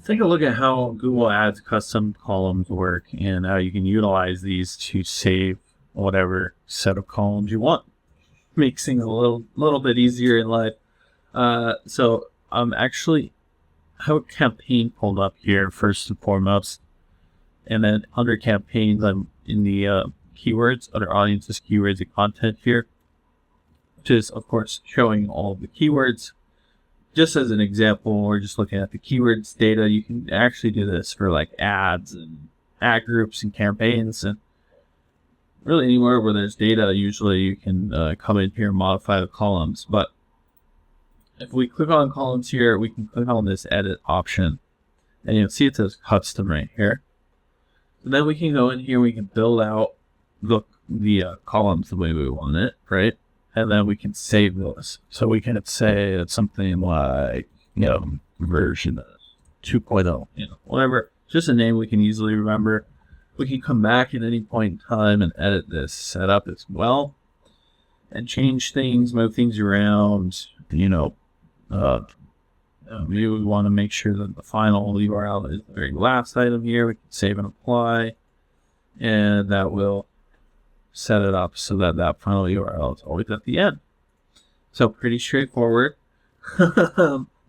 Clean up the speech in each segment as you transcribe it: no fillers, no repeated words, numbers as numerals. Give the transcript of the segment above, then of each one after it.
take a look at how Google Ads custom columns work and how you can utilize these to save whatever set of columns you want. Makes things a little bit easier in life. So I'm actually have a campaign pulled up here first and foremost, and then under campaigns I'm in the keywords, under audiences, keywords, and content here, which is of course showing all the keywords. Just as an example, we're just looking at the keywords data. You can actually do this for like ads and ad groups and campaigns, and really anywhere where there's data, usually you can come in here and modify the columns. But if we click on columns here, we can click on this edit option, and you'll see it says custom right here. And then we can go in here, we can build out the columns the way we want it, right? And then we can save those. So we can say it's something like, version 2.0, whatever. Just a name we can easily remember. We can come back at any point in time and edit this setup as well, and change things, move things around. Maybe we want to make sure that the final URL is the very last item here. We can save and apply, and that will set it up so that that final URL is always at the end. So pretty straightforward,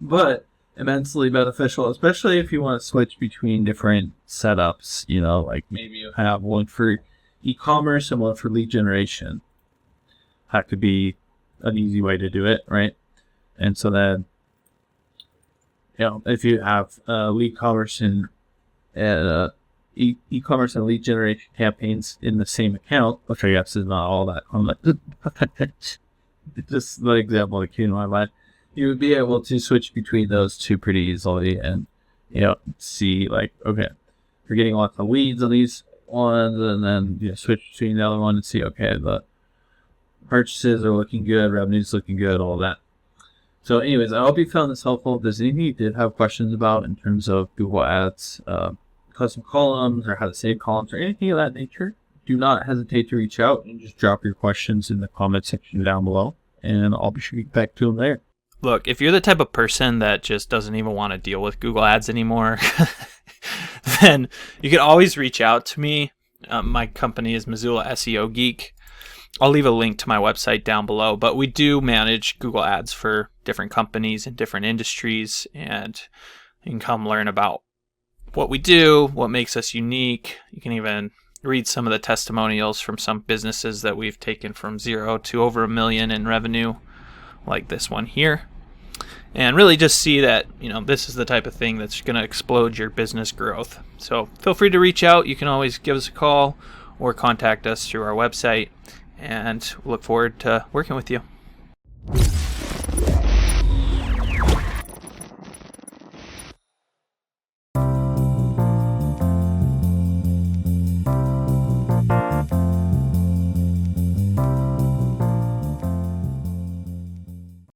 but immensely beneficial, especially if you want to switch between different setups. Like maybe you have one for e-commerce and one for lead generation. That could be an easy way to do it, right? And so then, if you have lead commerce and e-commerce and lead generation campaigns in the same account, which I guess is not all that common. Just the example that came to my mind. You would be able to switch between those two pretty easily and, see like, okay, we're getting lots of leads on these ones, and then switch between the other one and see, okay, the purchases are looking good, revenue's looking good, all that. So anyways, I hope you found this helpful. If there's anything you did have questions about in terms of Google Ads, custom columns, or how to save columns, or anything of that nature, do not hesitate to reach out and just drop your questions in the comment section down below, and I'll be sure to get back to them there. Look, if you're the type of person that just doesn't even want to deal with Google Ads anymore, then you can always reach out to me. My company is Missoula SEO Geek. I'll leave a link to my website down below, but we do manage Google Ads for different companies in different industries, and you can come learn about what we do, what makes us unique. You can even read some of the testimonials from some businesses that we've taken from 0 to over $1 million in revenue, like this one here, and really just see that this is the type of thing that's going to explode your business growth. So feel free to reach out. You can always give us a call or contact us through our website, and look forward to working with you.